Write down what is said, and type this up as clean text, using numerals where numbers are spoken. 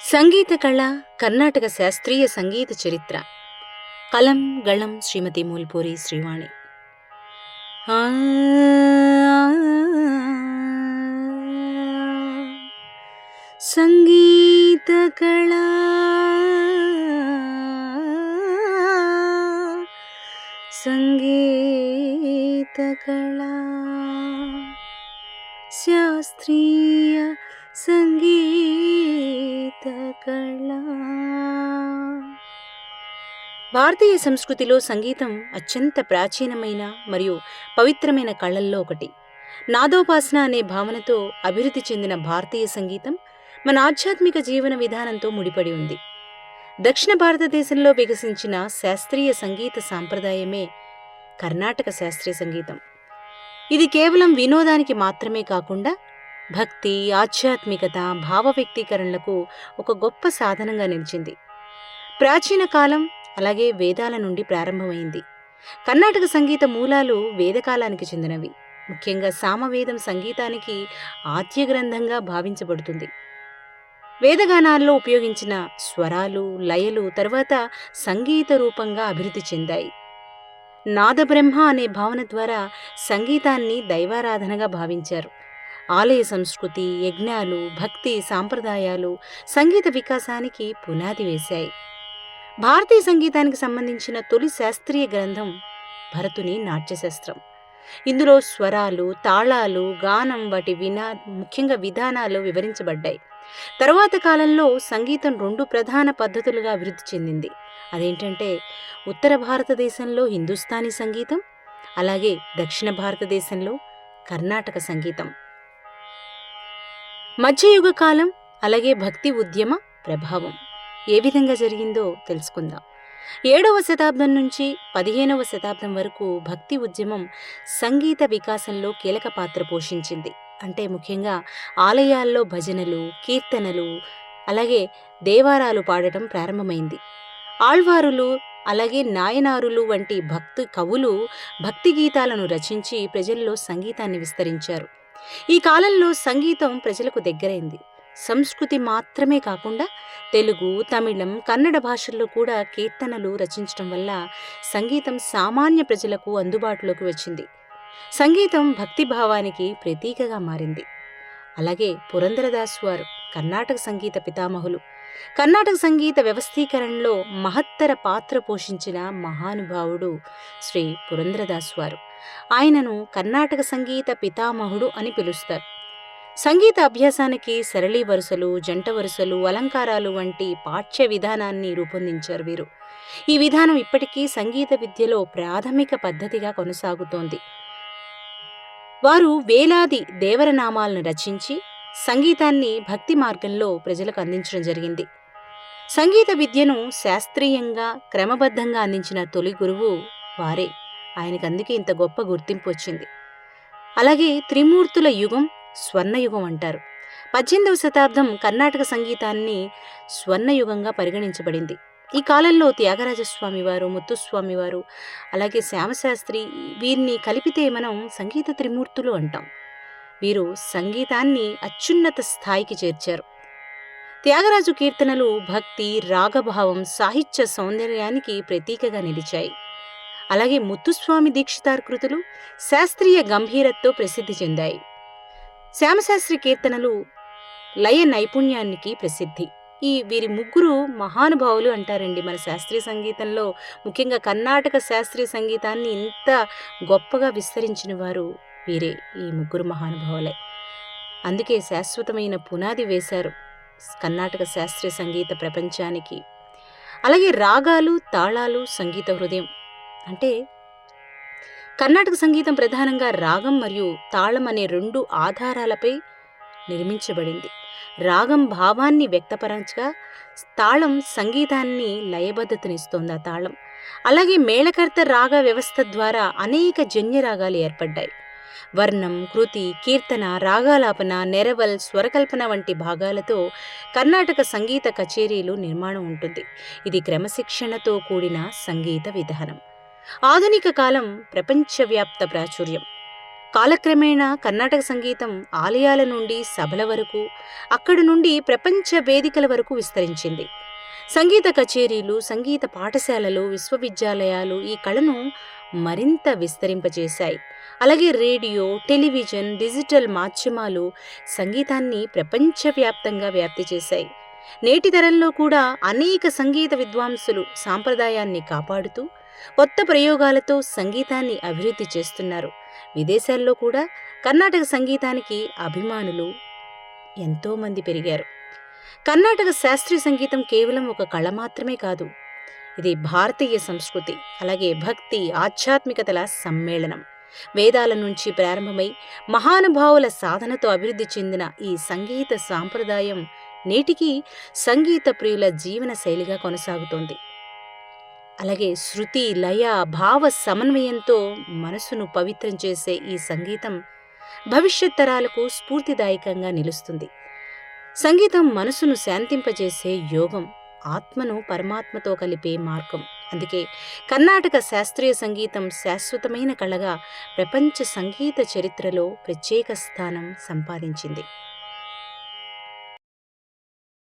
సంగీత కళ కర్ణాటక శాస్త్రీయ సంగీత చరిత్ర. కలం గళం శ్రీమతి మూల్పూరి శ్రీవాణి. ఆ సంగీత కళ సంగీత కళ శాస్త్రీయ సంగీత కళ. భారతీయ సంస్కృతిలో సంగీతం అత్యంత ప్రాచీనమైన మరియు పవిత్రమైన కళల్లో ఒకటి. నాదోపాసన అనే భావనతో అభివృద్ధి చెందిన భారతీయ సంగీతం మన ఆధ్యాత్మిక జీవన విధానంతో ముడిపడి ఉంది. దక్షిణ భారతదేశంలో వికసించిన శాస్త్రీయ సంగీత సాంప్రదాయమే కర్ణాటక శాస్త్రీయ సంగీతం. ఇది కేవలం వినోదానికి మాత్రమే కాకుండా భక్తి, ఆధ్యాత్మికత, భావ వ్యక్తీకరణలకు ఒక గొప్ప సాధనంగా నిలిచింది. ప్రాచీన కాలం అలాగే వేదాల నుండి ప్రారంభమైంది. కర్ణాటక సంగీత మూలాలు వేదకాలానికి చెందినవి. ముఖ్యంగా సామవేదం సంగీతానికి ఆద్య గ్రంథంగా భావించబడుతుంది. వేదగానాల్లో ఉపయోగించిన స్వరాలు, లయలు తరువాత సంగీత రూపంగా అభివృద్ధి చెందాయి. నాదబ్రహ్మ అనే భావన ద్వారా సంగీతాన్ని దైవారాధనగా భావించారు. ఆలయ సంస్కృతి, యజ్ఞాలు, భక్తి సాంప్రదాయాలు సంగీత వికాసానికి పునాది వేశాయి. భారతీయ సంగీతానికి సంబంధించిన తొలి శాస్త్రీయ గ్రంథం భరతుని నాట్యశాస్త్రం. ఇందులో స్వరాలు, తాళాలు, గానం, వాటి ముఖ్యంగా విధానాలు వివరించబడ్డాయి. తరువాత కాలంలో సంగీతం రెండు ప్రధాన పద్ధతులుగా అభివృద్ధి చెందింది. అదేంటంటే ఉత్తర భారతదేశంలో హిందుస్థానీ సంగీతం, అలాగే దక్షిణ భారతదేశంలో కర్ణాటక సంగీతం. మధ్యయుగ కాలం అలాగే భక్తి ఉద్యమ ప్రభావం ఏ విధంగా జరిగిందో తెలుసుకుందాం. 7వ శతాబ్దం నుంచి 15వ శతాబ్దం వరకు భక్తి ఉద్యమం సంగీత వికాసంలో కీలక పాత్ర పోషించింది. అంటే ముఖ్యంగా ఆలయాల్లో భజనలు, కీర్తనలు, అలాగే దేవారాలు పాడటం ప్రారంభమైంది. ఆళ్వారులు అలాగే నాయనారులు వంటి భక్తి కవులు భక్తి గీతాలను రచించి ప్రజల్లో సంగీతాన్ని విస్తరించారు. ఈ కాలంలో సంగీతం ప్రజలకు దగ్గరైంది. సంస్కృతి మాత్రమే కాకుండా తెలుగు, తమిళం, కన్నడ భాషల్లో కూడా కీర్తనలు రచించడం వల్ల సంగీతం సామాన్య ప్రజలకు అందుబాటులోకి వచ్చింది. సంగీతం భక్తి భావానికి ప్రతీకగా మారింది. అలాగే పురందరదాసు వారు కర్ణాటక సంగీత పితామహులు. కర్ణాటక సంగీత వ్యవస్థీకరణలో మహత్తర పాత్ర పోషించిన మహానుభావుడు శ్రీ పురందరదాసు వారు. ఆయనను కర్ణాటక సంగీత పితామహుడు అని పిలుస్తారు. సంగీత అభ్యాసానికి సరళీ వరుసలు, జంట వరుసలు, అలంకారాలు వంటి పాఠ్య విధానాన్ని రూపొందించారు వీరు. ఈ విధానం ఇప్పటికీ సంగీత విద్యలో ప్రాథమిక పద్ధతిగా కొనసాగుతోంది. వారు వేలాది దేవరనామాలను రచించి సంగీతాన్ని భక్తి మార్గంలో ప్రజలకు అందించడం జరిగింది. సంగీత విద్యను శాస్త్రీయంగా క్రమబద్ధంగా అందించిన తొలి గురువు వారే. ఆయనకు అందుకే ఇంత గొప్ప గుర్తింపు వచ్చింది. అలాగే త్రిమూర్తుల యుగం, స్వర్ణయుగం అంటారు. 18వ శతాబ్దం కర్ణాటక సంగీతాన్ని స్వర్ణయుగంగా పరిగణించబడింది. ఈ కాలంలో త్యాగరాజస్వామి వారు, ముత్తుస్వామి వారు, అలాగే శ్యామశాస్త్రి, వీరిని కలిపితే మనం సంగీత త్రిమూర్తులు అంటాం. వీరు సంగీతాన్ని అత్యున్నత స్థాయికి చేర్చారు. త్యాగరాజు కీర్తనలు భక్తి, రాగభావం, సాహిత్య సౌందర్యానికి ప్రతీకగా నిలిచాయి. అలాగే ముత్తుస్వామి దీక్షితార్ కృతులు శాస్త్రీయ గంభీరతతో ప్రసిద్ధి చెందాయి. శ్యామశాస్త్రి కీర్తనలు లయ నైపుణ్యానికి ప్రసిద్ధి. వీరి ముగ్గురు మహానుభావులు అంటారండి మన శాస్త్రీయ సంగీతంలో. ముఖ్యంగా కర్ణాటక శాస్త్రీయ సంగీతాన్ని ఇంత గొప్పగా విస్తరించిన వారు వీరే, ఈ ముగ్గురు మహానుభావులే. అందుకే శాశ్వతమైన పునాది వేశారు కర్ణాటక శాస్త్రీయ సంగీత ప్రపంచానికి. అలాగే రాగాలు, తాళాలు, సంగీత హృదయం. అంటే కర్ణాటక సంగీతం ప్రధానంగా రాగం మరియు తాళం అనే రెండు ఆధారాలపై నిర్మించబడింది. రాగం భావాన్ని వ్యక్తపరచగా, తాళం సంగీతాన్ని లయబద్ధతనిస్తోంది ఆ తాళం. అలాగే మేళకర్త రాగ వ్యవస్థ ద్వారా అనేక జన్య రాగాలు ఏర్పడ్డాయి. వర్ణం, కృతి, కీర్తన, రాగాలాపన, నెరవల్, స్వరకల్పన వంటి భాగాలతో కర్ణాటక సంగీత కచేరీలు నిర్మాణం ఉంటుంది. ఇది క్రమశిక్షణతో కూడిన సంగీత విధానం. ఆధునిక కాలం ప్రపంచవ్యాప్త ప్రాచుర్యం. కాలక్రమేణా కర్ణాటక సంగీతం ఆలయాల నుండి సభల వరకు, అక్కడి నుండి ప్రపంచ వేదికల వరకు విస్తరించింది. సంగీత కచేరీలు, సంగీత పాఠశాలలు, విశ్వవిద్యాలయాలు ఈ కళను మరింత విస్తరింపజేశాయి. అలాగే రేడియో, టెలివిజన్, డిజిటల్ మాధ్యమాలు సంగీతాన్ని ప్రపంచవ్యాప్తంగా వ్యాప్తి చేశాయి. నేటి తరంలో కూడా అనేక సంగీత విద్వాంసులు సాంప్రదాయాన్ని కాపాడుతూ కొత్త ప్రయోగాలతో సంగీతాన్ని అభివృద్ధి చేస్తున్నారు. విదేశాల్లో కూడా కర్ణాటక సంగీతానికి అభిమానులు ఎంతోమంది పెరిగారు. కర్ణాటక శాస్త్రీయ సంగీతం కేవలం ఒక కళ మాత్రమే కాదు, ఇది భారతీయ సంస్కృతి, అలాగే భక్తి, ఆధ్యాత్మికతల సమ్మేళనం. వేదాల నుంచి ప్రారంభమై మహానుభావుల సాధనతో అభివృద్ధి చెందిన ఈ సంగీత సాంప్రదాయం నేటికి సంగీత ప్రియుల జీవన శైలిగా కొనసాగుతోంది. అలాగే శృతి, లయ, భావ సమన్వయంతో మనసును పవిత్రం చేసే ఈ సంగీతం భవిష్యత్ తరాలకు స్ఫూర్తిదాయకంగా నిలుస్తుంది. సంగీతం మనసును శాంతింపజేసే యోగం, ఆత్మను పరమాత్మతో కలిపే మార్గం. అందుకే కర్ణాటక శాస్త్రీయ సంగీతం శాశ్వతమైన కళగా ప్రపంచ సంగీత చరిత్రలో ప్రత్యేక స్థానం సంపాదించింది.